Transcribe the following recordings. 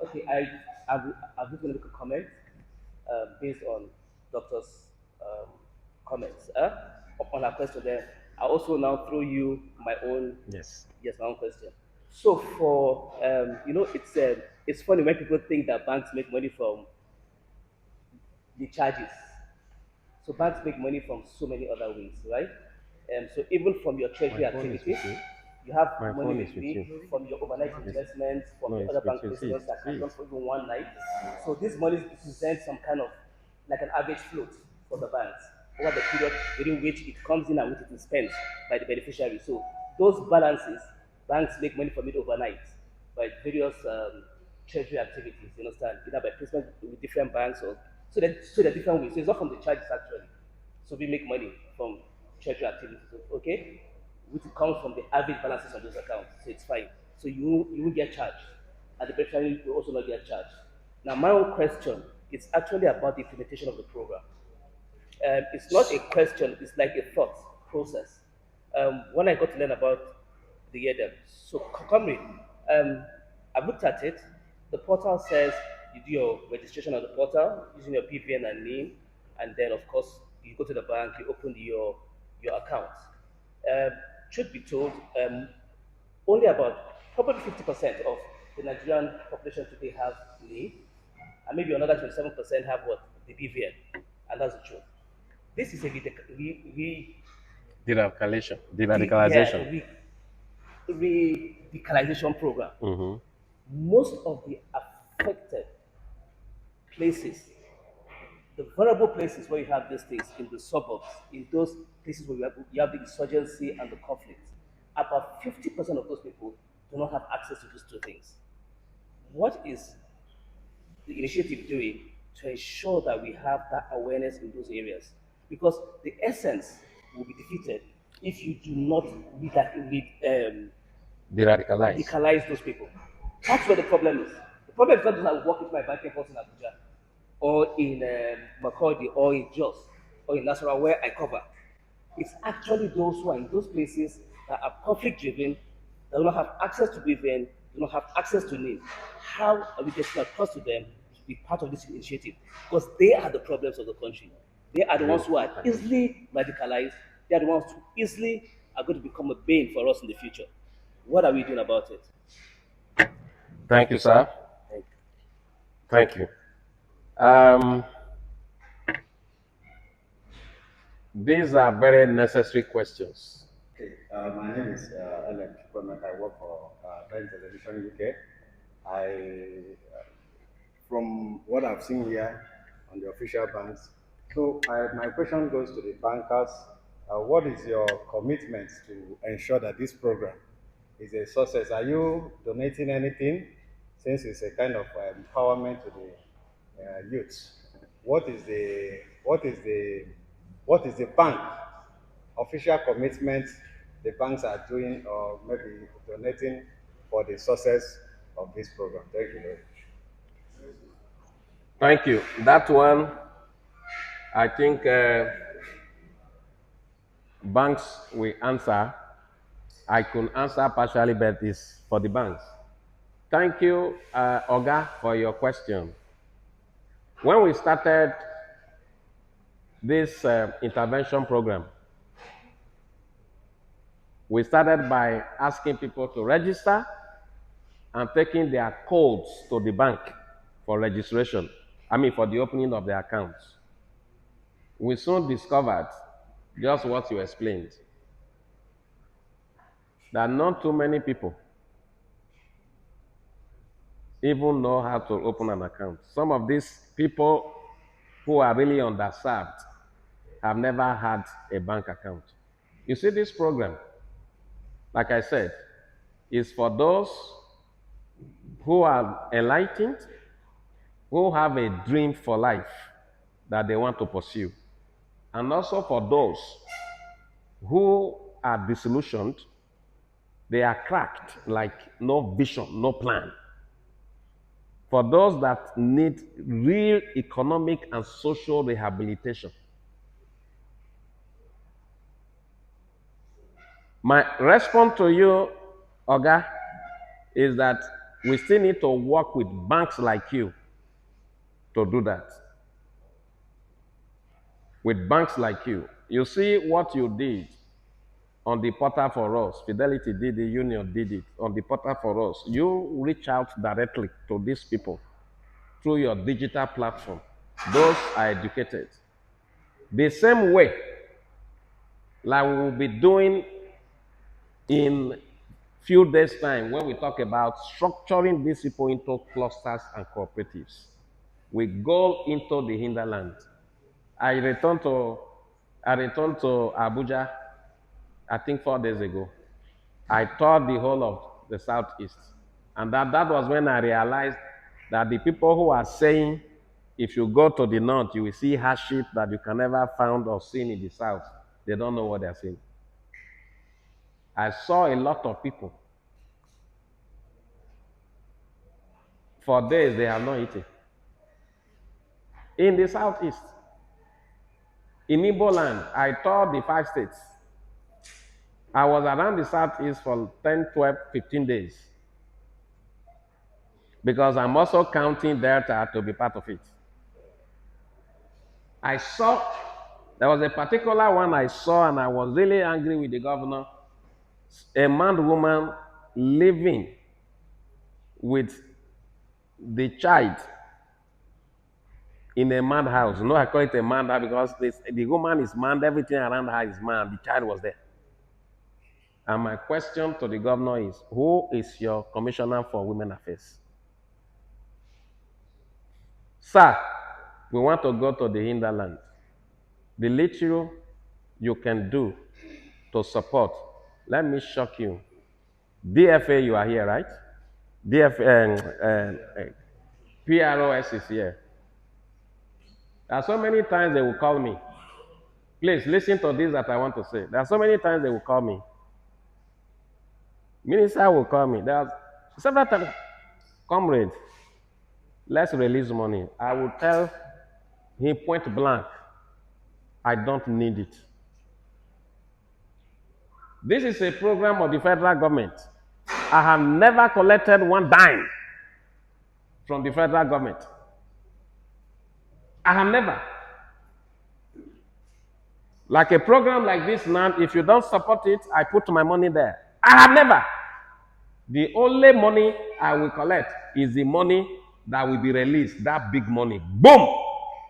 Okay, I've just going to make a comment based on doctor's um, comments on our question. Then I also now throw you my own Yes. yes my own question. So for it's funny when people think that banks make money from the charges. So banks make money from so many other ways, right? So even from your My treasury phone is activities, with you. you have My money phone with is with you. me from your overnight It's, investments, from no, your it's other with bank you. See it. placements that See can it. run for even one night. So these monies represent some kind of like an average float for the banks over the period during which it comes in and which it is spent by the beneficiary. So those balances, banks make money from it overnight by various treasury activities, you understand, either by placement with different banks or so they're different ways. So it's not from the charges actually. So we make money from treasury activities, okay? Which comes from the average balances on those accounts. So it's fine. So you will get charged. And the beneficiary will also not get charged. Now my own question is actually about the implementation of the program. It's not a question, it's like a thought process. When I got to learn about the YEIDEP, so Comrade, I've looked at it. The portal says you do your registration on the portal using your PVN and name, and then of course you go to the bank, you open your account. Um, Truth be told, only about probably 50% of the Nigerian population today have name, and maybe another 27% have what? The BVN. And that's the truth. This is a De-radicalization. yeah, De-radicalization. radicalization program. Mm-hmm. Most of the affected places, the vulnerable places where you have these things in the suburbs, in those places where you have the insurgency and the conflict, about 50% of those people do not have access to these two things. What is the initiative doing to ensure that we have that awareness in those areas? Because the essence will be defeated if you do not De-radicalize. radicalize those people. That's where the problem is. The problem is not that I walk into my banking force in Abuja or in Makurdi or in Jos or in Nasarawa where I cover. It's actually those who are in those places that are conflict driven, that do not have access to BVN, do not have access to NIM. How are we getting across to them to be part of this initiative? Because they are the problems of the country. They are the ones who are easily radicalized. They are the ones who easily are going to become a bane for us in the future. What are we doing about it? Thank you, sir. Thank Thank you. Um, these are very necessary questions. Okay, my name is Ellen Chukwemeka. I work for Ben Television UK. From what I've seen here on the official banks, my question goes to the bankers. What is your commitment to ensure that this program is a success? Are you donating anything since it's a kind of empowerment to the youth? What is the bank official commitment the banks are doing or maybe donating for the success of this program? Thank you very much. Thank you. That one, I think banks will answer. I could answer partially, but it's for the banks. Thank you, Oga, for your question. When we started this intervention program, we started by asking people to register and taking their codes to the bank for registration. I mean, for the opening of their accounts. We soon discovered just what you explained, that not too many people even know how to open an account. Some of these people who are really underserved have never had a bank account. You see, this program, like I said, is for those who are enlightened, who have a dream for life that they want to pursue, and also for those who are disillusioned, they are cracked, like no vision, no plan. For those that need real economic and social rehabilitation. My response to you, Oga, is that We still need to work with banks like you to do that. With banks like you. You see what you did on the portal for us. Fidelity did it, Union did it. On the portal for us, you reach out directly to these people through your digital platform. Those are educated. The same way, like we will be doing in few days' time when we talk about structuring these people into clusters and cooperatives. We go into the hinterland. I returned to Abuja, I think 4 days ago. I toured the whole of the southeast. And that was when I realized that the people who are saying if you go to the north, you will see hardship that you can never find or seen in the south. They don't know what they're saying. I saw a lot of people. For days they have not eaten. In the southeast, in Igbo land, I toured the 5 states. I was around the southeast for 10, 12, 15 days. Because I'm also counting Delta to be part of it. I saw, there was a particular one I saw and I was really angry with the governor. A man, woman living with the child in a mad house. No, I call it a mad house because the woman is mad, everything around her is mad. The child was there. And my question to the governor is, who is your commissioner for women affairs? Sir, we want to go to the hinterland. The little you can do to support, let me shock you. DFA, you are here, right? DFA, PROS is here. There are so many times they will call me. Please listen to this that I want to say. There are so many times they will call me. Minister will call me. There are several times, comrade, let's release money. I will tell him point blank, I don't need it. This is a program of the federal government. I have never collected one dime from the federal government. I have never. Like a program like this now, if you don't support it, I put my money there. I have never. The only money I will collect is the money that will be released, that big money. Boom!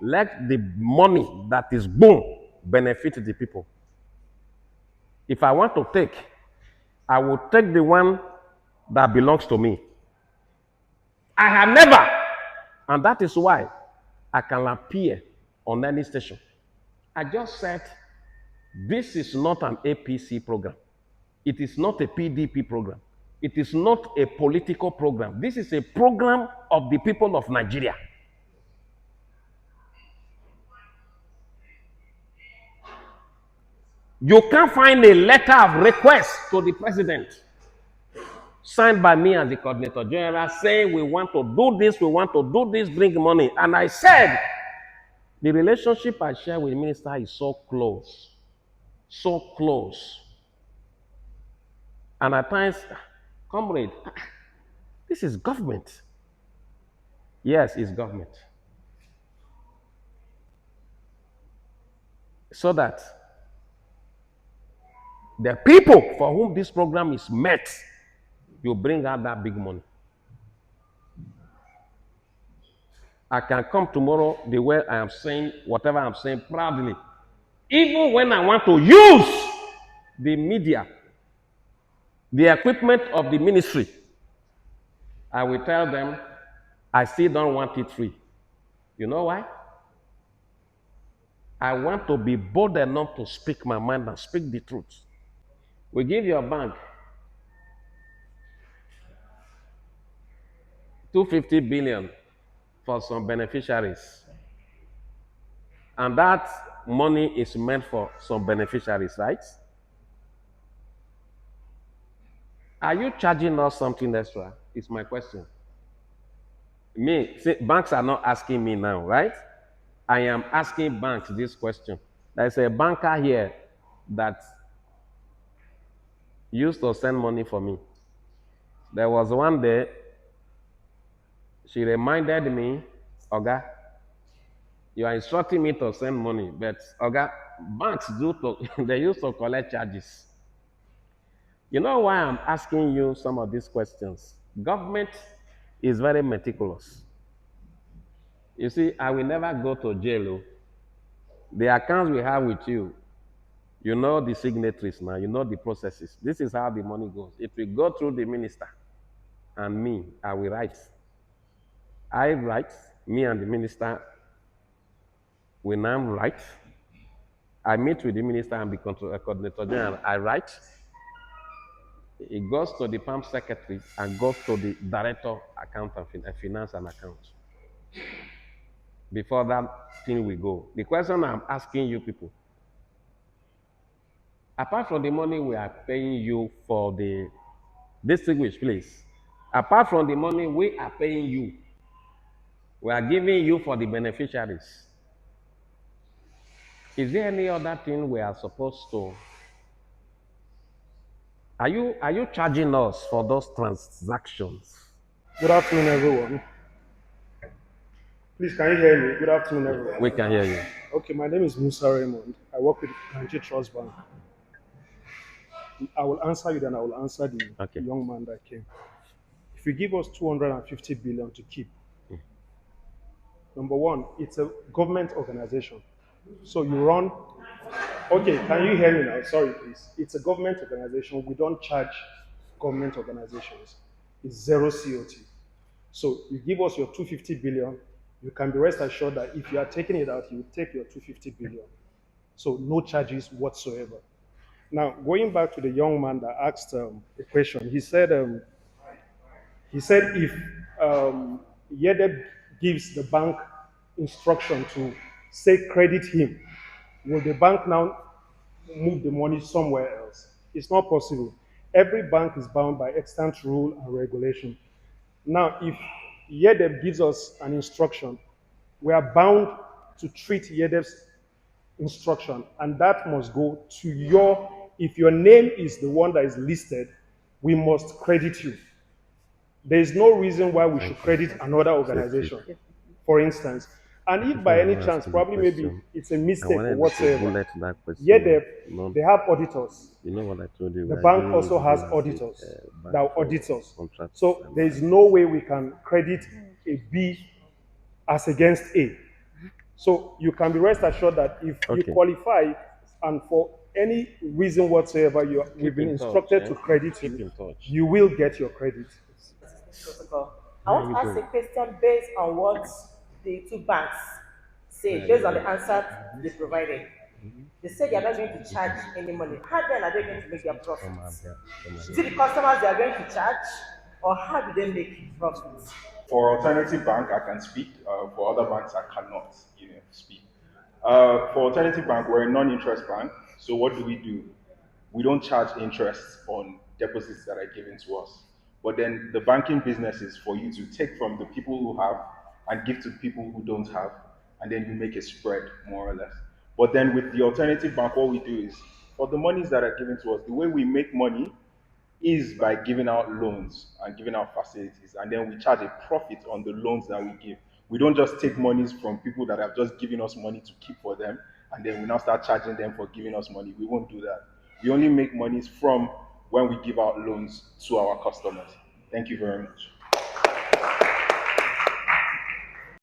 Let the money that is boom benefit the people. If I want to take, I will take the one that belongs to me. I have never. And that is why I can appear on any station. I just said, this is not an APC program. It is not a PDP program. It is not a political program. This is a program of the people of Nigeria. You can't find a letter of request to the president signed by me as the coordinator general saying we want to do this, bring money. And I said, the relationship I share with the minister is so close. So close. And at times, comrade, this is government. Yes, it's government. So that the people for whom this program is met, you bring out that big money. I can come tomorrow the way I am saying, whatever I'm saying proudly. Even when I want to use the media, the equipment of the ministry, I will tell them, I still don't want it free. You know why? I want to be bold enough to speak my mind and speak the truth. We give your bank 250 billion for some beneficiaries. And that money is meant for some beneficiaries, right? Are you charging us something extra? Is my question. Me, see, banks are not asking me now, right? I am asking banks this question. There's a banker here that used to send money for me. There was one day She reminded me, Oga, you are instructing me to send money, but Oga, banks do to, they used to collect charges. You know why I'm asking you some of these questions? Government is very meticulous. You see, I will never go to jail. Oh. The accounts we have with you, you know the signatories now, you know the processes. This is how the money goes. It will go through the minister and me. I will write. I write, me and the minister will now write. I meet with the minister and the coordinator general. I write. It goes to the PAM secretary and goes to the director account and finance and accounts. Before that thing will go. The question I'm asking you people, apart from the money we are paying you for the distinguished place, apart from the money we are paying you, we are giving you for the beneficiaries. Is there any other thing we are supposed to? Are you charging us for those transactions? Good afternoon, everyone. Please, can you hear me? Good afternoon, We everyone. can hear you. Okay, my name is Musa Raymond. I work with Kanji Trust Bank. I will answer you, then I will answer the Okay. young man that came. If you give us 250 billion to keep, number one, it's a government organization. So you run. Okay, can you hear me now? Sorry, please. It's a government organization. We don't charge government organizations. It's zero COT. So you give us your 250 billion, you can be rest assured that if you are taking it out, you will take your 250 billion. So no charges whatsoever. Now, going back to the young man that asked the question, he said if YEIDEP gives the bank instruction to say credit him, will the bank now move the money somewhere else? It's not possible. Every bank is bound by extant rule and regulation. Now, if YEDEP gives us an instruction, we are bound to treat YEDEP's instruction, and that must go to if your name is the one that is listed, we must credit you. There is no reason why we should credit another organization, for instance. And if by Before any I chance, ask you the probably maybe question, it's a I mistake or wanted to whatsoever, bullet that question. YEDEP, No, they have auditors. you know what I told you? The We are bank giving also you has as a, auditors bank that for audit us. contracts So and there is no way we can credit a B as against A. So you can be rest assured that if you Okay. qualify and for any reason whatsoever we've been in touch, instructed to credit Keep in touch. you will get your credit. Protocol. I Where are want you to ask a going? question based on what the two banks Where say, are you based on the going? answer they provided. They said they are not going to charge any money. How then are they going to make their Come out profits? here. Come out Is here. it the customers they are going to charge, or how do they make profits? For alternative bank, I can speak. For other banks, I cannot, speak. For alternative bank, we're a non-interest bank. So what do? We don't charge interest on deposits that are given to us. But then the banking business is for you to take from the people who have and give to people who don't have, and then you make a spread more or less. But then with the alternative bank, what we do is for the monies that are given to us, the way we make money is by giving out loans and giving out facilities, and then we charge a profit on the loans that we give. We don't just take monies from people that have just given us money to keep for them, and then we now start charging them for giving us money. We won't do that. We only make monies from when we give out loans to our customers. Thank you very much.